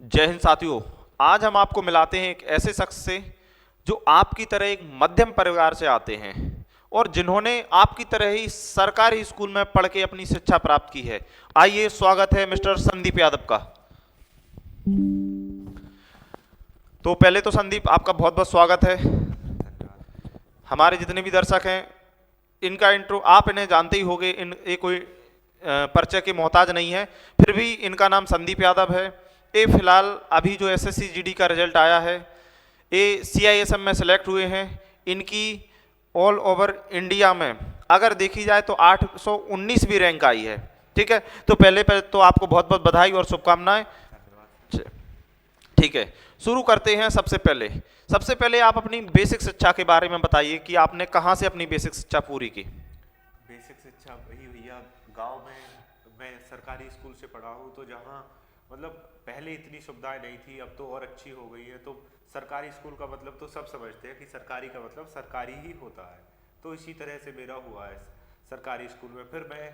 जय हिंद साथियों। आज हम आपको मिलाते हैं एक ऐसे शख्स से जो आपकी तरह एक मध्यम परिवार से आते हैं और जिन्होंने आपकी तरह ही सरकारी स्कूल में पढ़ के अपनी शिक्षा प्राप्त की है। आइए, स्वागत है मिस्टर संदीप यादव का। तो पहले तो संदीप, आपका बहुत बहुत स्वागत है। हमारे जितने भी दर्शक हैं, इनका इंट्रो आप इन्हें जानते ही होंगे, ये कोई परिचय के मोहताज नहीं है। फिर भी इनका नाम संदीप यादव है। ये फिलहाल अभी जो एसएससी जीडी का रिजल्ट आया है, ये सीआईएसएम में सेलेक्ट हुए हैं। इनकी ऑल ओवर इंडिया में अगर देखी जाए तो 819वीं रैंक आई है। ठीक है, तो पहले तो आपको बहुत बहुत बधाई और शुभकामनाएं। ठीक है, शुरू करते हैं। सबसे पहले आप अपनी बेसिक शिक्षा के बारे में बताइए कि आपने कहाँ से अपनी बेसिक शिक्षा पूरी की। बेसिक शिक्षा वही भैया, गांव में मैं सरकारी स्कूल से पढ़ा हूँ, तो जहाँ मतलब पहले इतनी सुविधाएं नहीं थी, अब तो और अच्छी हो गई है। तो सरकारी स्कूल का मतलब तो सब समझते हैं कि सरकारी का मतलब सरकारी ही होता है। तो इसी तरह से मेरा हुआ है सरकारी स्कूल में। फिर मैं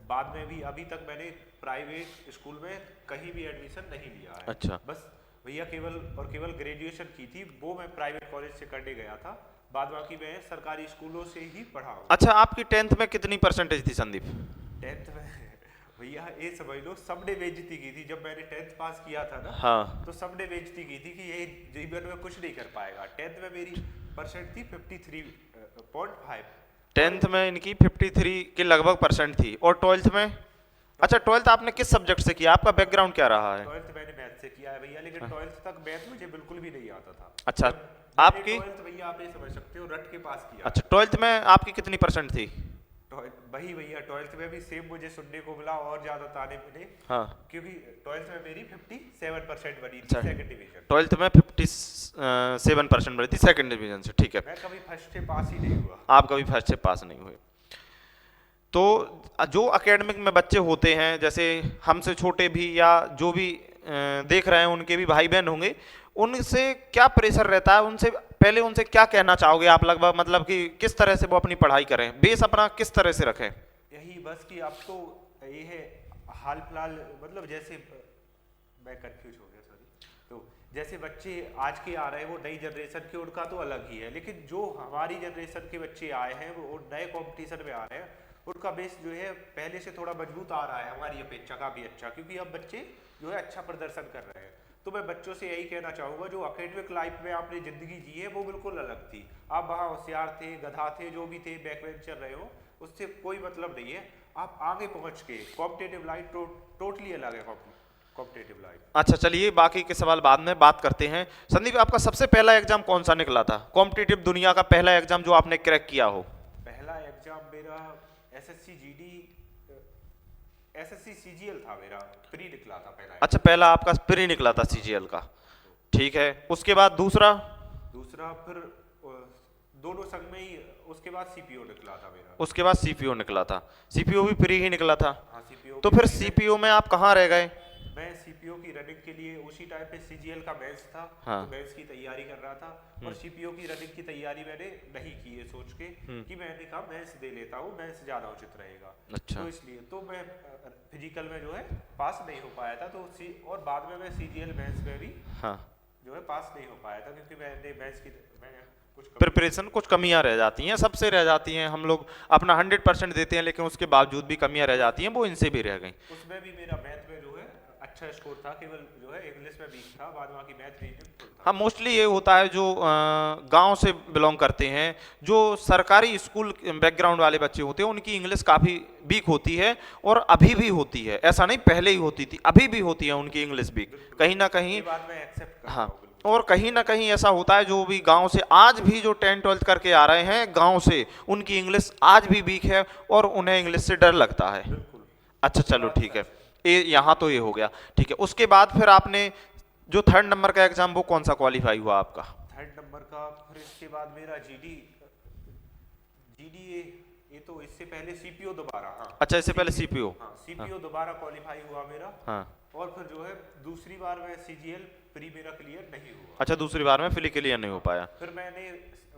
बाद में भी, अभी तक मैंने प्राइवेट स्कूल में कहीं भी एडमिशन नहीं लिया है। अच्छा। बस भैया केवल ग्रेजुएशन की थी, वो मैं प्राइवेट कॉलेज से करने गया था। बाद बाकी मैं सरकारी स्कूलों से ही पढ़ा हूँ। अच्छा, आपकी 10th में कितनी परसेंटेज थी संदीप? 10th में भैया ये समझ लो, सबने बेइज्जती की थी जब मैंने 10th पास किया था ना। हाँ। तो सबने बेइज्जती की थी कि ये जीवन में कुछ नहीं कर पाएगा। 10th में मेरी परसेंट थी 53.5। 10th में इनकी 53 के लगभग परसेंट थी। और 12th में? अच्छा, 12th आपने किस सब्जेक्ट से किया? आपका बैकग्राउंड क्या रहा है? 12th मैंने मैथ से किया है भैया, लेकिन 12th तक मैथ मुझे बिल्कुल भी नहीं आता था। अच्छा, आपकी? 12th भैया आप ये समझ सकते हो, रट के पास किया। अच्छा, 12th में आपकी कितनी परसेंट थी? वही भैया, 12th में भी सेम मुझे सुनने को मिला और ज्यादा ताने मिले। हाँ। क्योंकि 12th में मेरी 57% बनी थी अच्छा, सेकंड डिवीजन। 12th में 57% बनी थी सेकंड डिवीजन से। ठीक है, मैं कभी फर्स्ट से पास ही नहीं हुआ। आप कभी फर्स्ट से पास नहीं हुए। तो जो एकेडमिक में बच्चे होते हैं, जैसे हमसे छोटे भी या जो भी देख रहे हैं, उनके भी भाई बहन होंगे, उनसे क्या प्रेशर रहता है? उनसे क्या कहना चाहोगे आप? लगभग मतलब कि किस तरह से वो अपनी पढ़ाई करें, बेस अपना किस तरह से रखें? यही बस कि अब तो ये है हाल फिलहाल, मतलब जैसे मैं कंफ्यूज हो गया, सॉरी। तो जैसे बच्चे आज के आ रहे हैं, वो नई जनरेशन के, उनका तो अलग ही है। लेकिन जो हमारी जनरेशन के बच्चे आए हैं, वो नए कंपटीशन में आ रहे हैं, उनका बेस जो है पहले से थोड़ा मजबूत आ रहा है, हमारी अपेक्षा काफी अच्छा। क्योंकि अब बच्चे जो है अच्छा प्रदर्शन कर रहे हैं। तो मैं बच्चों से यही कहना चाहूंगा, जो एकेडमिक लाइफ में आपने जिंदगी जी है वो बिल्कुल अलग थी। आप वहाँ होशियार थे, गधा थे, जो भी थे, बैक बेंचर रहे हो, उससे कोई मतलब नहीं है। आप आगे पहुंच के कॉम्पिटिटिव लाइफ टोटली अलग है। Competitive life. अच्छा, चलिए बाकी के सवाल बाद में बात करते हैं। संदीप, आपका सबसे पहला एग्जाम कौन सा निकला था? कॉम्पिटिटिव दुनिया का पहला एग्जाम जो आपने क्रैक किया हो। पहला एग्जाम मेरा एसएससी जीडी, एसएससी सीजीएल था, मेरा प्री निकला था पहला। अच्छा, पहला आपका प्री निकला था सीजीएल का। ठीक है, उसके बाद दूसरा? दूसरा फिर दोनों संग में ही, उसके बाद सीपीओ निकला था मेरा। उसके बाद सीपीओ निकला था। सीपीओ भी प्री ही निकला था। हाँ, सीपीओ। तो फिर सीपीओ में आप कहाँ रह गए? मैं सीपीओ की रनिंग के लिए उसी टाइम पे सीजीएल का मेंस था। हाँ। तो मेंस की तैयारी कर रहा था, और सीपीओ की रनिंग की तैयारी मैंने नहीं की है, सोच के कि मैंने कहा मेंस दे लेता हूँ, मेंस ज्यादा उचित रहेगा। अच्छा। तो इसलिए तो मैं फिजिकल में जो है पास नहीं हो पाया था। तो और बाद में मैं सीजीएल मेंस में भी हाँ, जो है पास नहीं हो पाया था, क्योंकि मैंने मेंस की कुछ प्रिपरेशन कुछ कमियां रह जाती हैं, सबसे रह जाती हैं। हम लोग अपना 100% देते हैं, लेकिन उसके बावजूद भी कमियां रह जाती हैं, वो इनसे भी रह गई। उसमें भी मेरा मैथ में जो है अच्छा स्कोर था, केवल जो है इंग्लिश में वीक था, बाद बाकी मैथ रीजनिंग फुल था। हाँ, मोस्टली ये होता है जो गांव से बिलोंग करते हैं, जो सरकारी स्कूल बैकग्राउंड वाले बच्चे होते हैं, उनकी इंग्लिश काफ़ी वीक होती है। और अभी भी होती है, ऐसा नहीं पहले ही होती थी, अभी भी होती है उनकी इंग्लिश वीक कहीं ना कहीं। ये बात मैं एक्सेप्ट करता हाँ, हूँ बिल्कुल। और कहीं ना कहीं ऐसा होता है, जो भी गांव से आज भी जो 10th-12th करके आ रहे हैं गांव से, उनकी इंग्लिश आज भी वीक है और उन्हें इंग्लिश से डर लगता है। बिल्कुल। अच्छा, चलो ठीक है, ये यहाँ तो ये हो गया। ठीक है, उसके बाद फिर आपने जो 3rd नंबर का एग्जाम, वो कौन सा क्वालिफाई हुआ आपका? 3rd नंबर का, फिर इसके बाद मेरा जीडी, जीडी ये तो इससे पहले सीपीओ दोबारा। हाँ, अच्छा, इससे पहले सीपीओ। हाँ, सीपीओ दोबारा क्वालिफाई हुआ मेरा। हाँ। और फिर जो है दूसरी बार मैं सीजीएल प्री मेरा क्लियर नहीं हुआ। अच्छा, दूसरी बार में फिर क्लियर नहीं हो पाया। फिर मैंने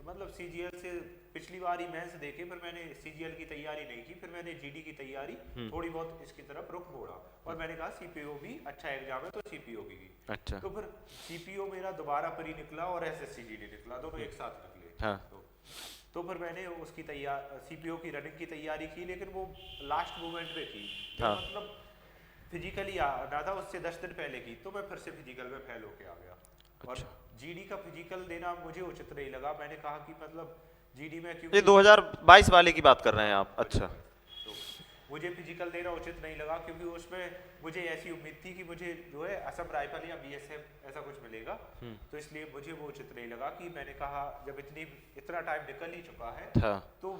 मतलब सीजीएल से पिछली बार ही मेंस देखे, फिर मैंने सीजीएल की तैयारी नहीं की, फिर मैंने जीडी की तैयारी थोड़ी बहुत इसकी तरफ रुख मोड़ा और मैंने कहा सीपीओ भी अच्छा एग्जाम है तो सीपीओ की। अच्छा। तो फिर सीपीओ मेरा दोबारा प्री निकला और एसएससी जीडी निकला, दोनों एक साथ निकले। हाँ। तो फिर मैंने उसकी सीपीओ की रनिंग की तैयारी की, लेकिन वो लास्ट मोमेंट पे की। हाँ। मतलब फिजिकली आना था, उससे 10 दिन पहले की, तो मैं फिर से फिजिकल में फेल होके आ गया। और अच्छा। जीडी का फिजिकल देना मुझे उचित नहीं लगा। मैंने कहा कि मतलब जीडी में ये क्योंकि 2022 वाले की बात कर रहे हैं आप? अच्छा। तो मुझे फिजिकल देना उचित नहीं लगा, क्योंकि उसमें मुझे ऐसी उम्मीद थी कि मुझे जो है असम राइफल या बीएसएफ ऐसा कुछ मिलेगा, तो इसलिए मुझे वो उचित नहीं लगा। कि मैंने कहा जब इतना टाइम निकल ही चुका है हाँ। तो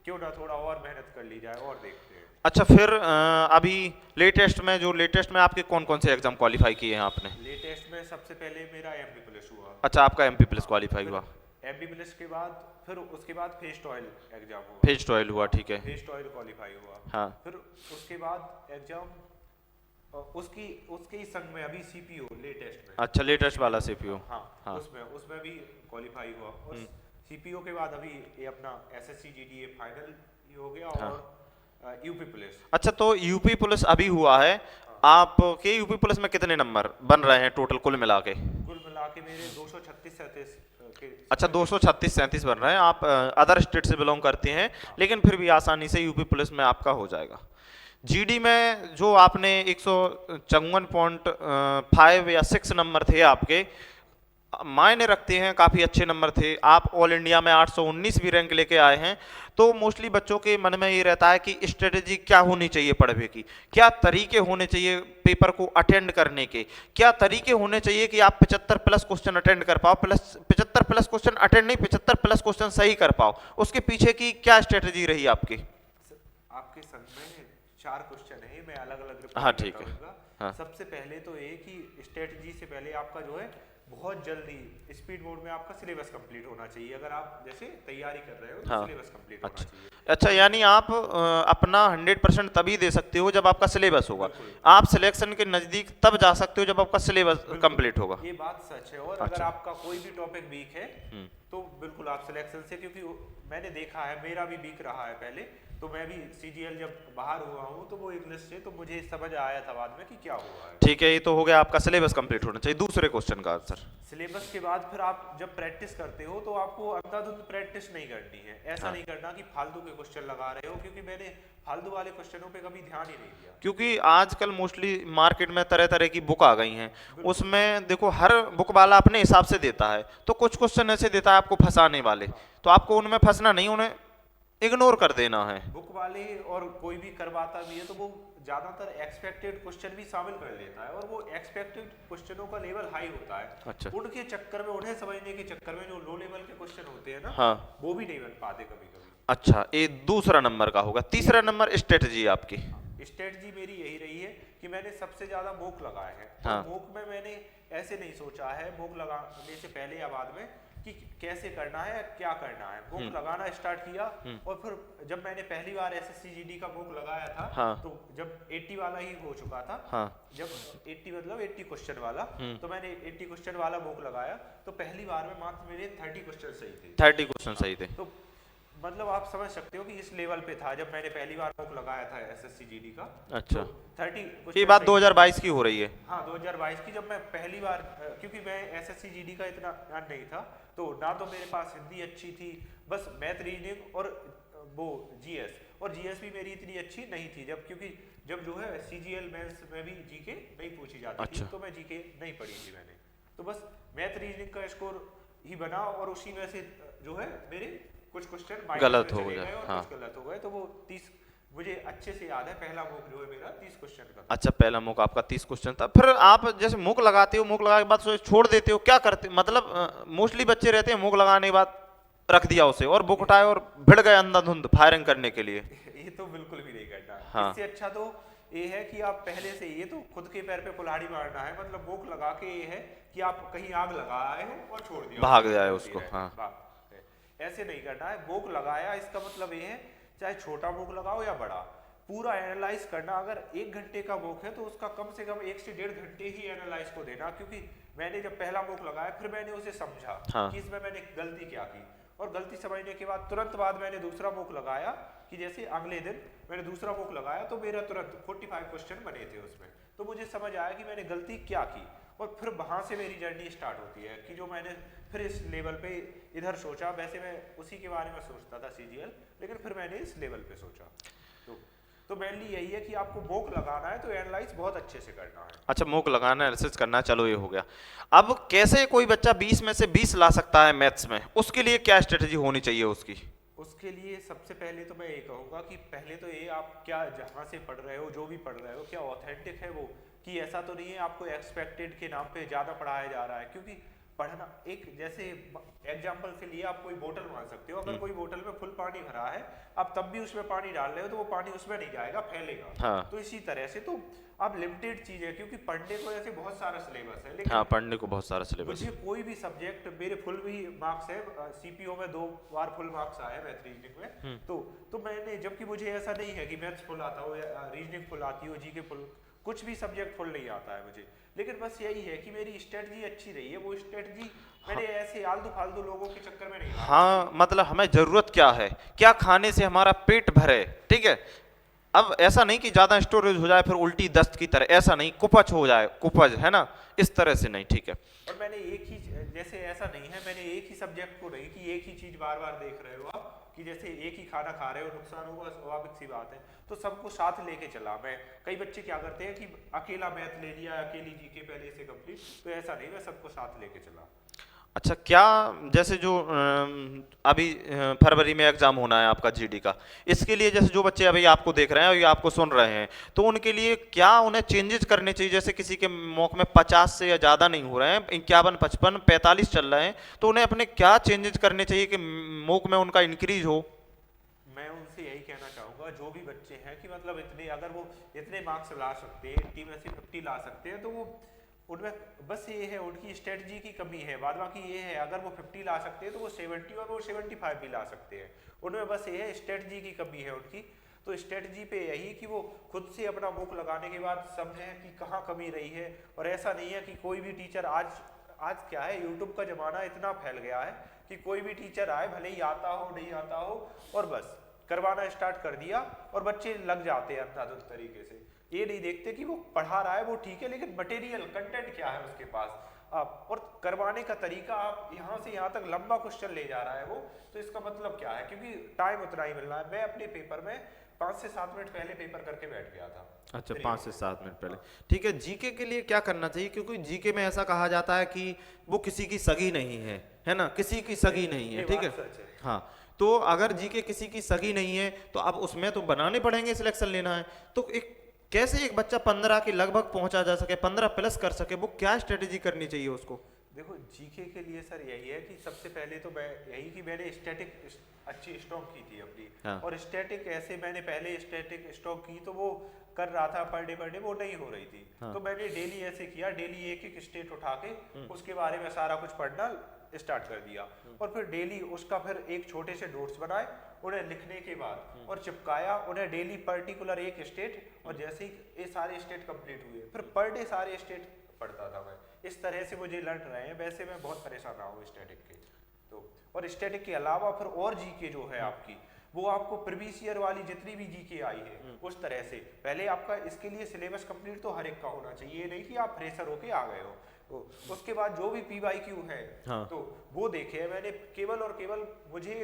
क्यों ना थोड़ा और मेहनत कर ली जाए और देखते हैं। अच्छा, फिर अभी लेटेस्ट में आपके कौन कौन से एग्जाम क्वालिफाई किए हैं आपने? लेटेस्ट में सबसे पहले मेरा एमपी प्लस हुआ। अच्छा, आपका एमपी प्लस क्वालिफाई हुआ। एमपी प्लस के बाद फिर उसके बाद फेस्ट ऑयल एग्जाम हुआ। फेस्ट ऑयल हुआ, ठीक है। फेस्ट ऑयल क्वालिफाई हुआ। हाँ। फिर उसके बाद एग्जाम उसके ही संग में अभी सीपीओ लेटेस्ट में। अच्छा, लेटेस्ट वाला सीपीओ। हाँ, हाँ। उसमें भी क्वालिफाई हुआ। और सीपीओ के बाद अभी ये अपना एसएससी जीडीए फाइनल हो गया। हाँ। और यूपी पुलिस। अच्छा, तो यूपी पुलिस अभी हुआ है, आपके यूपी पुलिस में कितने नंबर बन रहे हैं टोटल कुल मिला के? कुल मिला के मेरे 236-37 के। अच्छा, 236-37 बन रहे हैं। आप अदर स्टेट से बिलोंग करते हैं, लेकिन फिर भी आसानी से यूपी पुलिस में आपका हो जाएगा। जीडी में जो आपने 154.5 या 6 नंबर थे आपके, मायने रखते हैं, काफ़ी अच्छे नंबर थे। आप ऑल इंडिया में 819 भी रैंक लेके आए हैं। तो मोस्टली बच्चों के मन में ये रहता है कि स्ट्रेटेजी क्या होनी चाहिए पढ़ने की, क्या तरीके होने चाहिए पेपर को अटेंड करने के, क्या तरीके होने चाहिए कि आप 75 प्लस क्वेश्चन अटेंड कर पाओ, 75 प्लस क्वेश्चन अटेंड नहीं, 75 प्लस क्वेश्चन सही कर पाओ। उसके पीछे की क्या स्ट्रेटेजी रही आपकी? आपके संग में 4 क्वेश्चन है, मैं अलग अलग हाँ, ठीक है। हाँ। सबसे पहले तो ये कि स्ट्रेटजी से पहले आपका जो है बहुत जल्दी स्पीड मोड में आपका सिलेबस कंप्लीट होना चाहिए। अगर आप जैसे तैयारी कर रहे हो तो हाँ। सिलेबस कंप्लीट होना चाहिए। अच्छा, यानी आप अपना 100% तभी दे सकते हो जब आपका सिलेबस होगा। आप सिलेक्शन के नज़दीक तब जा सकते हो जब आपका सिलेबस कंप्लीट होगा। ये बात सच है। और अच्छा। अगर आपका कोई भी टॉपिक वीक है तो बिल्कुल आप सिलेक्शन से, क्योंकि मैंने देखा है मेरा भी वीक रहा है पहले, तो मैं भी सीजीएल जब बाहर हुआ हूँ तो वो इंग्लिश से तो मुझे समझ आया था बाद में कि क्या हुआ है। ठीक है, ये तो हो गया आपका सिलेबस कंप्लीट होना चाहिए। दूसरे क्वेश्चन का आंसर? सिलेबस के बाद फिर आप जब प्रैक्टिस करते हो तो आपको अंधाधुंध प्रैक्टिस नहीं करनी है। ऐसा हाँ। नहीं करना कि फालतू के क्वेश्चन लगा रहे हो, क्योंकि मैंने फालतू वाले क्वेश्चनों पे कभी ध्यान ही नहीं दिया। क्योंकि आजकल मोस्टली मार्केट में तरह तरह की बुक आ गई हैं, उसमें देखो हर बुक वाला अपने हिसाब से देता है। तो कुछ क्वेश्चन ऐसे देता है आपको फंसाने वाले, तो आपको उनमें फंसना नहीं, उन्हें इग्नोर कर देना है। बुक वाले और कोई भी करवाता भी है तो वो ज्यादातर एक्सपेक्टेड क्वेश्चन भी शामिल कर लेता है, और वो एक्सपेक्टेड क्वेश्चनों का लेवल हाई होता है। अच्छा। उनके चक्कर में, उन्हें समझने के चक्कर में जो लो लेवल के क्वेश्चन होते हैं ना, हाँ। वो भी नहीं बन पाते कभी कभी। अच्छा, ये दूसरा नंबर का होगा। तीसरा नंबर स्ट्रेटजी आपकी? स्ट्रेटजी मेरी यही रही है कि मैंने सबसे ज्यादा मोक लगाए हैं। हाँ। और मोक में मैंने ऐसे नहीं सोचा है मोक लगाने से पहले या बाद में कि कैसे करना है, क्या करना है। मोक लगाना स्टार्ट किया, और फिर जब मैंने पहली बार एसएससी जीडी का मोक लगाया था, हाँ। तो जब 80 वाला ही हो चुका था, हाँ। जब 80 मतलब 80 क्वेश्चन वाला, तो मैंने 80 क्वेश्चन वाला मोक लगाया, तो पहली बार में मात्र मेरे 30 क्वेश्चन सही थे। 30 क्वेश्चन सही थे। तो मतलब आप समझ सकते हो कि इस लेवल पे था जब मैंने पहली बार मोक लगाया था एसएससी जीडी का। अच्छा। तो 30 ये बात 2022 की हो रही है? हाँ, 2022 की, जब मैं पहली बार, क्योंकि मैं एसएससी जीडी का इतना ज्ञान नहीं था, तो ना तो मेरे पास हिंदी अच्छी थी, बस मैथ रीजनिंग और वो जीएस, और जीएस भी मेरी इतनी अच्छी नहीं थी जब, क्योंकि जब जो है सीजीएल मेंस में भी जीके नहीं पूछी जाती अच्छा। थी, तो मैं जीके नहीं पढ़ी थी मैंने। तो बस मैथ रीजनिंग का स्कोर ही बना, और उसी में से जो है मेरे कुछ क्वेश्चन गलत हो गए। और हाँ। कुछ गलत हो गए। तो वो 30 मुझे अच्छे से याद है, पहला मोक जो है मेरा 30 क्वेश्चन का था। अच्छा, पहला मुक आपका 30 क्वेश्चन था। फिर आप जैसे मुक लगाते हो, मुक लगाने के बाद छोड़ देते हो, क्या करते? मतलब मोस्टली बच्चे रहते हैं मुक लगाने के बाद रख दिया उसे और बुक उठाए और भिड़ गए अंधाधुंध फायरिंग करने के लिए। ये तो बिल्कुल भी नहीं करना। हाँ। इससे अच्छा तो ये है कि आप पहले से, ये तो खुद के पैर पे कुल्हाड़ी मारना है। मतलब बुक लगा के ये है कि आप कहीं आग लगा आए हो और छोड़ दिया, भाग जाए उसको। हाँ। ऐसे नहीं करना है। बुक लगाया, इसका मतलब ये है चाहे छोटा बुक लगाओ या बड़ा, पूरा एनालाइज करना, अगर 1 घंटे का मॉक है तो उसका कम से कम 1 से 1.5 घंटे ही एनालाइज को देना, क्योंकि मैंने जब पहला मॉक लगाया फिर मैंने उसे समझा हाँ। कि इसमें मैंने गलती क्या की, और गलती समझने के बाद तुरंत बाद मैंने दूसरा मॉक लगाया, कि जैसे अगले दिन मैंने दूसरा मॉक लगाया तो मेरा तुरंत 45 क्वेश्चन बने थे उसमें, तो मुझे समझ आया कि मैंने गलती क्या की, और फिर वहाँ से मेरी जर्नी स्टार्ट होती है कि जो मैंने फिर इस लेवल पे इधर सोचा। वैसे मैं उसी के बारे में सोचता था CGL, लेकिन फिर मैंने इस लेवल पे सोचा। तो मेनली यही है कि आपको मॉक लगाना है तो एनालाइज बहुत अच्छे से करना है। अच्छा, मॉक लगाना है, रिसर्च करना है, चलो ये हो गया। अब कैसे कोई बच्चा 20 में से 20 ला सकता है मैथ्स में, उसके लिए क्या स्ट्रेटजी होनी चाहिए उसकी? उसके लिए सबसे पहले तो मैं ये कहूँगा कि पहले तो ये आप क्या जहाँ से पढ़ रहे हो, जो भी पढ़ रहे हो, क्या ऑथेंटिक है वो, कि ऐसा तो नहीं है आपको एक्सपेक्टेड के नाम पे ज़्यादा पढ़ाया जा रहा है। क्योंकि पढ़ना एक, जैसे एग्जाम्पल के लिए आप कोई बोतल मान सकते हो, अगर कोई बोतल में फुल पानी भरा है, आप तब भी उसमें पानी डाल रहे हो तो वो पानी उसमें नहीं जाएगा, फैलेगा। हाँ। तो इसी तरह से तो आप लिमिटेड चीज़ है, क्योंकि पढ़ने को ऐसे बहुत सारा सिलेबस है, लेकिन हाँ, पढ़ने को बहुत सारा सिलेबस मुझे है। कोई भी सब्जेक्ट, मेरे फुल भी मार्क्स है, CPO में 2 बार फुल मार्क्स आए मैथ रीजनिंग में, तो मैंने, जबकि मुझे ऐसा नहीं है कि मैथ्स फुल आता हो या रीजनिंग फुल आती हो, GK फुल, कुछ भी सब्जेक्ट फुल नहीं आता है मुझे, लेकिन बस यही है कि मेरी स्ट्रेटजी अच्छी रही है। वो स्ट्रेटजी मैंने ऐसे आलतू फालतू लोगों के चक्कर में नहीं लगा। हाँ, मतलब हमें जरूरत क्या है, क्या खाने से हमारा पेट भरे, ठीक है। अब ऐसा नहीं कि ज्यादा स्टोरेज हो जाए फिर उल्टी दस्त की तरह, ऐसा नहीं, कुपच हो जाए, कुपज है ना, इस तरह से नहीं, ठीक है। और मैंने एक ही, जैसे ऐसा नहीं है, मैंने एक ही सब्जेक्ट को नहीं कि एक ही चीज बार बार देख रहे हो आप, कि जैसे एक ही खाना खा रहे हो, नुकसान होगा, स्वाभाविक सी बात है, तो सबको साथ लेके चला मैं। कई बच्चे क्या करते हैं कि अकेला मैथ ले लिया, अकेली GK पहले से कंप्लीट, तो ऐसा नहीं, मैं सबको साथ लेके चला। अच्छा, क्या जैसे जो अभी फरवरी में एग्जाम होना है आपका GD का, इसके लिए जैसे जो बच्चे अभी आपको देख रहे हैं और ये आपको सुन रहे हैं, तो उनके लिए क्या उन्हें चेंजेस करने चाहिए? जैसे किसी के मॉक में 50 से या ज़्यादा नहीं हो रहे हैं, 51, 55, 45 चल रहे हैं, तो उन्हें अपने क्या चेंजेस करने चाहिए कि मॉक में उनका इंक्रीज हो? मैं उनसे यही कहना चाहूँगा, जो भी बच्चे हैं कि मतलब इतने, अगर वो इतने मार्क्स ला सकते हैं, 80 में से 50 ला सकते हैं, तो वो उनमें बस ये है, उनकी स्ट्रेटजी की कमी है। बाद बाकी ये है, अगर वो 50 ला सकते हैं तो वो 70 और वो 75 भी ला सकते हैं। उनमें बस ये है, स्ट्रेटजी की कमी है उनकी। तो स्ट्रेटजी पे यही कि वो खुद से अपना मुख लगाने के बाद समझें कि कहाँ कमी रही है। और ऐसा नहीं है कि कोई भी टीचर, आज क्या है, यूट्यूब का ज़माना इतना फैल गया है कि कोई भी टीचर आए, भले ही आता हो नहीं आता हो, और बस करवाना स्टार्ट कर दिया और बच्चे लग जाते हैं अंधाधुंध तरीके से। ये नहीं देखते कि वो पढ़ा रहा है वो ठीक है, लेकिन मटेरियल कंटेंट क्या है उसके पास, आप और करवाने का तरीका, आप यहाँ से यहाँ तक लंबा क्वेश्चन ले जा रहा है वो, तो इसका मतलब क्या है? क्योंकि टाइम उतना ही मिल रहा है। मैं अपने पेपर में 5 से 7 मिनट पहले पेपर करके बैठ गया था। अच्छा, 5 से 7 मिनट पहले, ठीक है। GK के लिए क्या करना चाहिए? क्योंकि GK में ऐसा कहा जाता है कि वो किसी की सगी नहीं है ना, किसी की सगी नहीं है, ठीक है। हाँ, तो अगर GK किसी की सगी नहीं है तो अब उसमें तो बनाने पड़ेंगे, सिलेक्शन लेना है, तो एक कैसे एक बच्चा 15 के लगभग पहुंचा जा सके, 15 प्लस कर सके, वो क्या स्ट्रेटेजी करनी चाहिए उसको? देखो, GK के लिए सर यही है कि सबसे पहले तो मैं यही कि मैंने स्टैटिक अच्छी स्टॉक की थी अपनी। हाँ। और स्टैटिक ऐसे मैंने पहले स्टैटिक स्टॉक की तो वो कर रहा था पर डे वो नहीं हो रही थी। हाँ। तो मैंने डेली ऐसे किया, डेली एक एक स्टेट उठा के उसके बारे में सारा कुछ पढ़ना स्टार्ट कर दिया। और फिर डेली उसका फिर एक छोटे से नोट्स बनाए, उन्हें लिखने के बाद और चिपकाया, उन्हें डेली पर्टिकुलर एक स्टेट, और जैसे ही ये सारे स्टेट कंप्लीट हुए फिर पर डे सारे स्टेट पढ़ता था मैं। इस तरह से मुझे लड़ रहे हैं। वैसे मैं बहुत परेशान रहा हूँ स्टैटिक के, तो और स्टैटिक के अलावा फिर और GK जो है आपकी, वो आपको प्रीवियस ईयर वाली जितनी भी GK आई है उस तरह से पहले आपका इसके लिए सिलेबस कंप्लीट तो हर एक का होना चाहिए। ये नहीं कि आप फ्रेशर होके आ गए हो। तो उसके बाद जो भी PYQ है, हाँ। तो वो देखे मैंने। केवल और केवल मुझे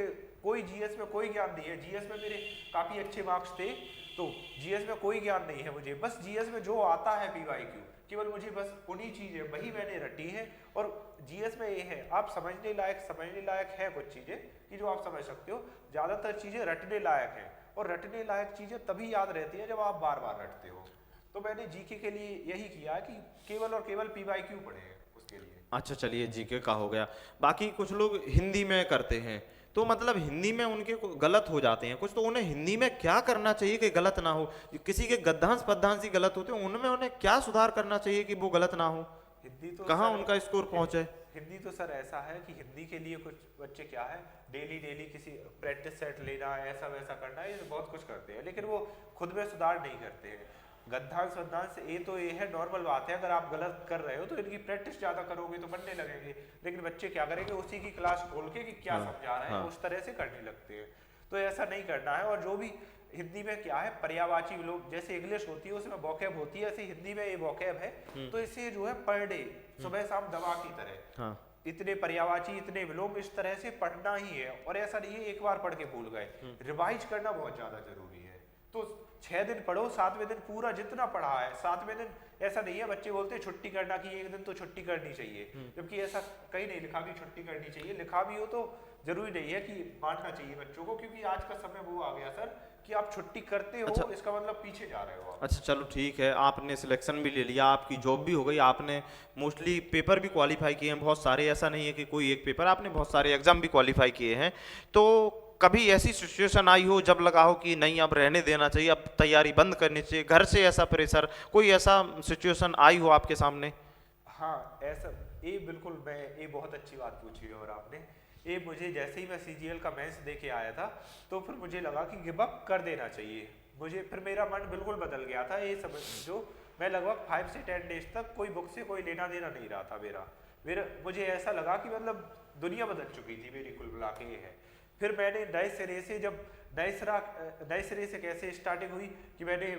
कोई GS में कोई ज्ञान नहीं है। GS में मेरे काफ़ी अच्छे मार्क्स थे, तो GS में कोई ज्ञान नहीं है मुझे। बस GS में जो आता है PYQ, केवल मुझे बस उन्हीं चीज़ें वही मैंने रटी है। और GS में ये है, आप समझने लायक है कुछ चीज़ें कि जो आप समझ सकते हो। ज़्यादातर चीज़ें रटने लायक हैं, और रटने लायक चीज़ें तभी याद रहती हैं जब आप बार बार रटते हो। तो मैंने GK के लिए यही किया कि केवल और केवल PYQ पढ़े हैं उसके लिए। अच्छा, चलिए, GK का हो गया। बाकी कुछ लोग हिंदी में करते हैं, तो मतलब हिंदी में उनके गलत हो जाते हैं कुछ, तो उन्हें हिंदी में क्या करना चाहिए कि गलत ना हो? किसी के गद्यांश पद्यांश ही गलत होते हैं, उनमें उन्हें क्या सुधार करना चाहिए कि वो गलत ना हो? हिंदी तो कहाँ सर, उनका स्कोर पहुंचे? हिंदी तो सर ऐसा है कि हिंदी के लिए कुछ बच्चे क्या है, डेली डेली किसी प्रैक्टिस सेट लेना है, ऐसा वैसा करना है, ये बहुत कुछ करते हैं, लेकिन वो खुद में सुधार नहीं करते हैं। गद्यांश वद्यांश ये है नॉर्मल बात है, अगर आप गलत कर रहे हो तो इनकी प्रैक्टिस ज्यादा करोगे तो बनने लगेंगे, लेकिन बच्चे क्या करेंगे, उसी की क्लास खोल के कि क्या समझा रहे हैं उस तरह से करने लगते हैं। तो ऐसा नहीं करना है। और जो भी हिंदी में क्या है, पर्यायवाची लोग, जैसे इंग्लिश होती है उसमें वोकैब होती है, ऐसे हिंदी में ये वोकैब है, तो इसे जो है पर डे सुबह शाम दवा की तरह हाँ। इतने पर्यायवाची इतने विलोम इस तरह से पढ़ना ही है। और ऐसा नहीं है एक बार पढ़ के भूल गए, रिवाइज करना बहुत ज्यादा जरूरी है। तो 6 दिन पढ़ो, 7वें दिन पूरा जितना पढ़ा है 7वें दिन, ऐसा नहीं है बच्चे बोलते हैं छुट्टी करना कि एक दिन तो छुट्टी करनी चाहिए, जबकि ऐसा कहीं नहीं लिखा कि छुट्टी करनी चाहिए। लिखा भी हो तो जरूरी नहीं है कि मानना चाहिए बच्चों को, क्योंकि आज का समय वो आ गया सर कि आप छुट्टी करते हो, अच्छा। इसका मतलब पीछे जा रहे हो आप। अच्छा चलो ठीक है, आपने सिलेक्शन भी ले लिया, आपकी जॉब भी हो गई, आपने मोस्टली पेपर भी क्वालिफाई किए हैं बहुत सारे, ऐसा नहीं है कि कोई एक पेपर, आपने बहुत सारे एग्जाम भी क्वालिफाई किए हैं। तो कभी ऐसी सिचुएशन आई हो जब लगा हो कि नहीं अब रहने देना चाहिए, अब तैयारी बंद करनी चाहिए, घर से ऐसा प्रेशर, कोई ऐसा सिचुएशन आई हो आपके सामने? हाँ ऐसा, ये बिल्कुल, मैं ये बहुत अच्छी बात पूछी है। और आपने ये, मुझे जैसे ही मैं सीजीएल का मेंस दे के आया था तो फिर मुझे लगा कि गिव अप कर देना चाहिए मुझे, फिर मेरा मन बिल्कुल बदल गया था। ये समझ जो मैं लगभग 5 से 10 डेज तक कोई बुक से कोई लेना देना नहीं रहा था मेरा मुझे ऐसा लगा कि मतलब दुनिया बदल चुकी थी मेरी, कुल मिला के ये है। फिर मैंने नए सिरे से, जब नए सिरे से कैसे स्टार्टिंग हुई कि मैंने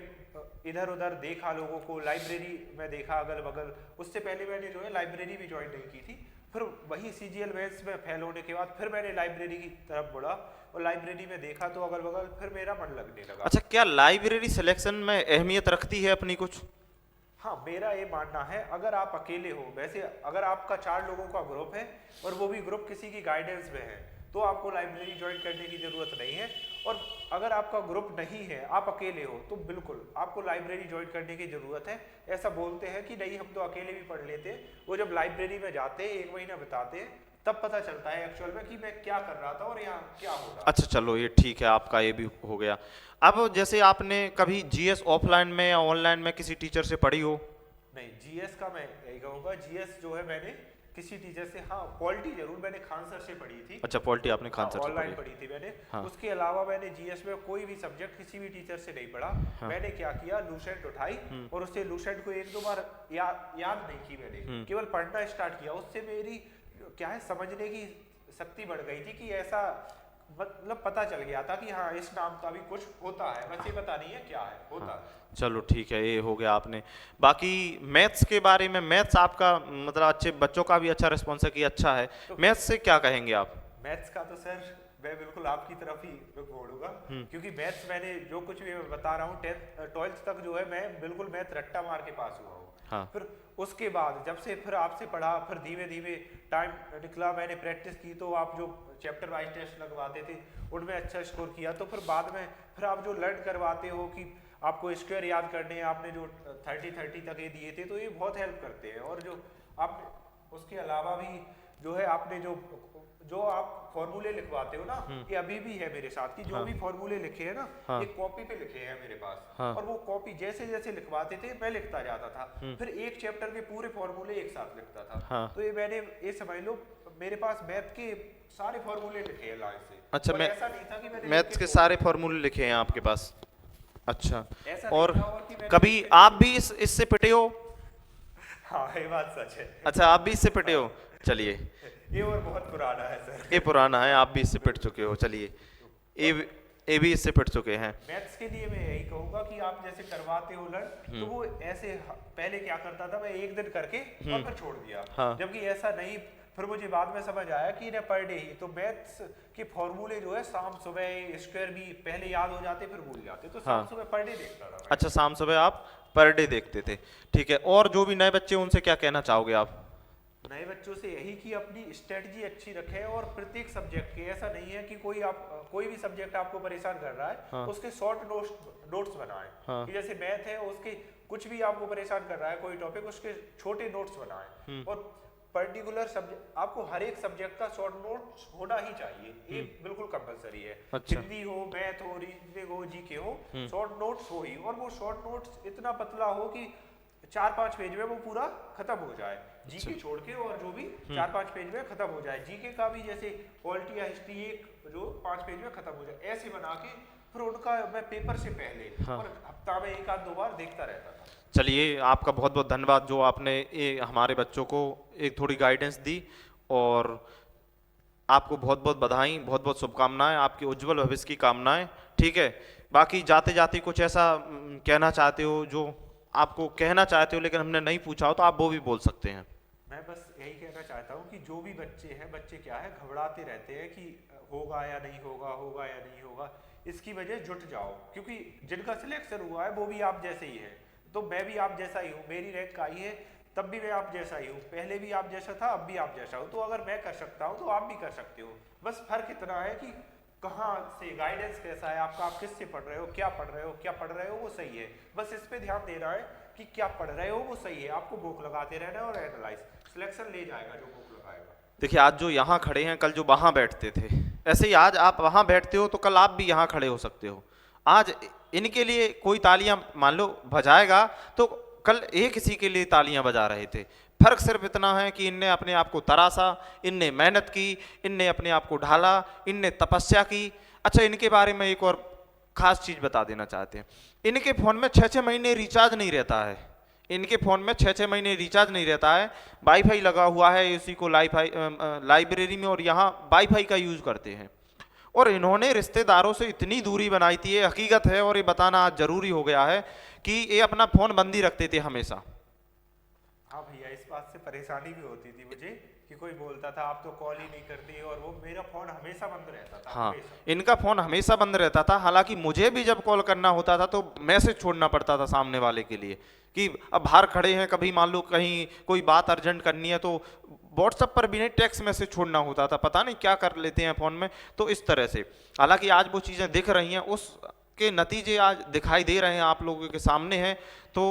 इधर उधर देखा, लोगों को लाइब्रेरी में देखा अगल बगल। उससे पहले मैंने जो है लाइब्रेरी भी ज्वाइन नहीं की थी। फिर वही सीजीएल मेंस में फेल होने के बाद फिर मैंने लाइब्रेरी की तरफ बढ़ा और लाइब्रेरी में देखा तो अगल बगल फिर मेरा मन लगने लगा। अच्छा, क्या लाइब्रेरी सिलेक्शन में अहमियत रखती है अपनी कुछ? हाँ मेरा ये मानना है, अगर आप अकेले हो, वैसे अगर आपका 4 लोगों का ग्रुप है और वो भी ग्रुप किसी की गाइडेंस में है तो आपको लाइब्रेरी ज्वाइन करने की जरूरत नहीं है। और अगर आपका ग्रुप नहीं है, आप अकेले हो, तो बिल्कुल आपको लाइब्रेरी ज्वाइन करने की जरूरत है। ऐसा बोलते हैं कि नहीं हम तो अकेले भी पढ़ लेते हैं, वो जब लाइब्रेरी में जाते हैं 1 महीना बिताते हैं तब पता चलता है एक्चुअल में कि मैं क्या कर रहा था और यहाँ क्या हो रहा। अच्छा चलो ये ठीक है, आपका ये भी हो गया। अब जैसे आपने कभी जीएस ऑफलाइन में या ऑनलाइन में किसी टीचर से पढ़ी हो? नहीं, जीएस का मैं यही कहूँगा, जीएस जो है मैंने किसी टीचर से, हाँ पॉलिटी जरूर मैंने खान सर से पढ़ी थी। अच्छा, पॉलिटी आपने खान सर से ऑनलाइन पढ़ी? पढ़ी थी मैंने। हाँ। उसके अलावा मैंने जीएस में कोई भी सब्जेक्ट किसी भी टीचर से नहीं पढ़ा। हाँ। मैंने क्या किया, लूसेंट उठाई और उससे लूसेंट को 1-2 बार याद नहीं की मैंने, केवल पढ़ना स्टार्ट किया। उससे मेरी क्या है, समझने की शक्ति बढ़ गई थी कि ऐसा, मतलब पता चल गया था कि हाँ इस नाम का भी कुछ होता है, बस ये पता नहीं है क्या है, होता है। चलो ठीक है, ये हो गया आपने। बाकी मैथ्स के बारे में, मैथ्स आपका मतलब अच्छे बच्चों का भी अच्छा रिस्पॉन्स है कि अच्छा है, मैथ्स से क्या कहेंगे आप? मैथ्स का तो सर मैं बिल्कुल आपकी तरफ ही रुख मोड़ूंगा, क्योंकि मैथ्स मैंने जो कुछ भी मैं बता रहा हूँ 12th तक जो है मैं बिल्कुल मैथ रट्टा मार के पास हुआ हूँ। हाँ। फिर उसके बाद जब से फिर आपसे पढ़ा, फिर धीमे धीमे टाइम निकला, मैंने प्रैक्टिस की, तो आप जो चैप्टर वाइज टेस्ट लगवाते थे उनमें अच्छा स्कोर किया, तो फिर बाद में फिर आप जो लर्न करवाते हो कि आपको स्क्वायर याद करने हैं, आपने जो 30 तक ये दिए थे, तो ये बहुत हेल्प करते हैं। और जो आप उसके अलावा भी जो है आपने जो आप फॉर्मूले लिखवाते हो ना, ये अभी भी है मेरे साथ कि जो भी फॉर्मूले लिखे हैं ना, हाँ। एक कॉपी पे लिखे हैं मेरे पास। हाँ। और वो कॉपी जैसे जैसे लिखवाते थे मैं लिखता जाता था, फिर एक चैप्टर के पूरे फॉर्मूले एक साथ लिखता था। हाँ। तो ये मैंने, ये समझ लो मेरे पास मैथ के सारे फॉर्मूले लिखे हैं लाइन से। अच्छा, और मैं ऐसा नहीं था कि मैंने मैथ्स के सारे फॉर्मूले लिखे हैं आपके पास? अच्छा, ऐसा और नहीं था और कि मैंने कभी आप भी इससे पिटे हो? हाँ ये बात सच है। अच्छा, आप भी इससे पिटे हो? चलिए, ये और बहुत पुराना है सर। ये पुराना है, आप भी इससे पिट चुके हो। चलिए, ये भी इससे पिट चुके हैं। मैथ्स के लिए मैं यही कहूंगा कि आप जैसे करवाते हो लर्न, तो वो ऐसे पहले क्या करता था मैं एक दिन करके और फिर छोड़ दिया। हाँ। जबकि ऐसा नहीं, फिर मुझे बाद में समझ आया कि इन्हें पर डे ही, तो मैथ्स के फॉर्मूले जो है शाम सुबह स्क्वायर भी पहले याद हो जाते फिर भूल जाते, तो शाम हाँ। सुबह पर डे देखता था मैं। अच्छा, शाम सुबह आप पर डे देखते थे, ठीक है। और जो भी नए बच्चे उनसे क्या कहना चाहोगे आप? नए बच्चों से यही कि अपनी स्ट्रेटजी अच्छी रखें और प्रत्येक सब्जेक्ट के, ऐसा नहीं है कि कोई भी सब्जेक्ट आपको परेशान कर रहा है, हाँ। उसके शॉर्ट नोट्स बनाएं। हाँ। कि जैसे मैथ है उसके कुछ भी आपको परेशान कर रहा है कोई टॉपिक, उसके छोटे नोट्स बनाएं। और पर्टिकुलर सब्जेक्ट, आपको हर एक सब्जेक्ट का शॉर्ट नोट्स होना ही चाहिए, ये बिल्कुल कंपलसरी है। अच्छा। हिंदी हो, मैथ हो, रीजनिंग हो, जीके हो, शॉर्ट नोट्स हो ही। और वो शॉर्ट नोट्स इतना पतला हो कि 4-5 पेज में वो पूरा खत्म हो जाए, जीके छोड़ के, और जो भी 4-5 पेज में खत्म हो जाए। जीके का भी जैसे पॉलिटी या हिस्ट्री एक जो 5 पेज में खत्म हो जाए, ऐसे बना के फिर उनका मैं पेपर से पहले और हफ्ता में 1-2 बार देखता रहता था। चलिए, आपका बहुत बहुत धन्यवाद जो आपने हमारे बच्चों को एक थोड़ी गाइडेंस दी, और आपको बहुत बहुत बधाई, बहुत बहुत शुभकामनाएं, आपके उज्जवल भविष्य की कामनाएं। ठीक है, बाकी जाते जाते कुछ ऐसा कहना चाहते हो जो आपको कहना चाहते हो लेकिन हमने नहीं पूछा हो, तो आप वो भी बोल सकते हैं। मैं बस यही कहना चाहता हूँ कि जो भी बच्चे हैं, बच्चे क्या है घबराते रहते हैं कि होगा या नहीं होगा, होगा या नहीं होगा, इसकी वजह जुट जाओ, क्योंकि जिनका सिलेक्शन हुआ है वो भी आप जैसे ही है, तो मैं भी आप जैसा ही हूँ, मेरी रैंक आई है तब भी मैं आप जैसा ही हूँ, पहले भी आप जैसा था, अब भी आप जैसा हो, तो अगर मैं कर सकता हूँ तो आप भी कर सकते हो। बस फर्क इतना है कि कहाँ से गाइडेंस कैसा है आपका, आप किससे पढ़ रहे हो, क्या पढ़ रहे हो, क्या पढ़ रहे हो वो सही है, बस इस पे ध्यान देना है कि क्या पढ़ रहे हो वो सही है, आपको बुक लगाते रहना है और एनालाइज, सिलेक्शन ले जाएगा जो बुक लगाएगा। देखिए, आज जो यहाँ खड़े हैं, कल जो वहाँ बैठते थे, ऐसे ही आज आप वहाँ बैठते हो तो कल आप भी यहाँ खड़े हो सकते हो। आज इनके लिए कोई तालियां मान लो बजाएगा तो कल एक किसी के लिए तालियां बजा रहे थे। फर्क सिर्फ इतना है कि इनने अपने आप को तरासा, इनने मेहनत की, इनने अपने आप को ढाला, इनने तपस्या की। अच्छा, इनके बारे में एक और खास चीज बता देना चाहते हैं, इनके फोन में 6-6 महीने रिचार्ज नहीं रहता है। इनके फोन में 6-6 महीने रिचार्ज नहीं रहता है, वाईफाई लगा हुआ है उसी को लाइब्रेरी में, और यहाँ वाईफाई का यूज करते हैं। और इन्होंने रिश्तेदारों से इतनी दूरी बनाई थी, ये हकीकत है और ये बताना आज जरूरी हो गया है कि ये अपना फोन बंद ही रखते थे हमेशा। हाँ भैया, इस बात से परेशानी भी होती थी मुझे कि कोई बोलता था आप तो कॉल ही नहीं करती, और वो मेरा फोन हमेशा बंद रहता था। हाँ, हमेशा। इनका फोन हमेशा बंद रहता था। हालांकि मुझे भी जब कॉल करना होता था तो मैसेज छोड़ना पड़ता था सामने वाले के लिए कि अब बाहर खड़े हैं, कभी मान लो कहीं कोई बात अर्जेंट करनी है तो व्हाट्सएप पर भी नहीं, टेक्स्ट मैसेज छोड़ना होता था, पता नहीं क्या कर लेते हैं फोन में। तो इस तरह से हालांकि आज वो चीज़ें दिख रही हैं, उसके नतीजे आज दिखाई दे रहे हैं, आप लोगों के सामने हैं। तो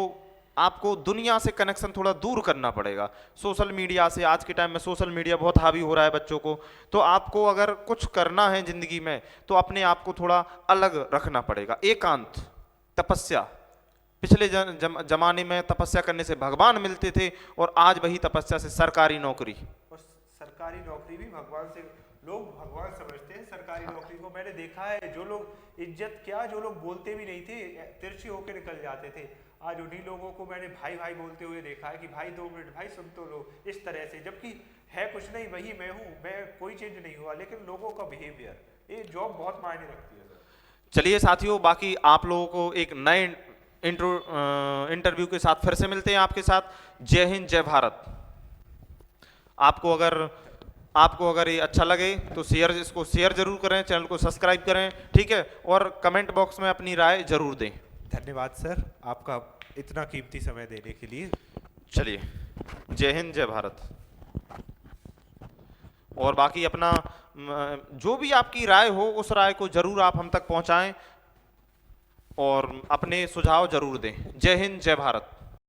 आपको दुनिया से कनेक्शन थोड़ा दूर करना पड़ेगा, सोशल मीडिया से। आज के टाइम में सोशल मीडिया बहुत हावी हो रहा है बच्चों को, तो आपको अगर कुछ करना है जिंदगी में तो अपने आप को थोड़ा अलग रखना पड़ेगा। एकांत, तपस्या। पिछले जमाने में तपस्या करने से भगवान मिलते थे, और आज वही तपस्या से सरकारी नौकरी। और सरकारी नौकरी भी भगवान से, लोग भगवान समझते हैं सरकारी नौकरी को। मैंने देखा है जो लोग इज्जत क्या, जो लोग बोलते भी नहीं थे, तिरछे होकर निकल जाते थे, आज उन्हीं लोगों को मैंने भाई भाई बोलते हुए देखा है कि भाई 2 मिनट, भाई सुन तो लो, इस तरह से। जबकि है कुछ नहीं, वही मैं हूँ, मैं कोई चेंज नहीं हुआ, लेकिन लोगों का बिहेवियर, ये जॉब बहुत मायने रखती है सर। चलिए साथियों, बाकी आप लोगों को एक नए इंटरव्यू के साथ फिर से मिलते हैं आपके साथ। जय हिंद, जय भारत। आपको अगर ये अच्छा लगे तो इसको शेयर जरूर करें, चैनल को सब्सक्राइब करें, ठीक है, और कमेंट बॉक्स में अपनी राय जरूर दें। धन्यवाद सर, आपका इतना कीमती समय देने के लिए। चलिए, जय हिंद, जय भारत। और बाकी अपना जो भी आपकी राय हो, उस राय को जरूर आप हम तक पहुंचाएं और अपने सुझाव जरूर दें। जय हिंद, जय भारत।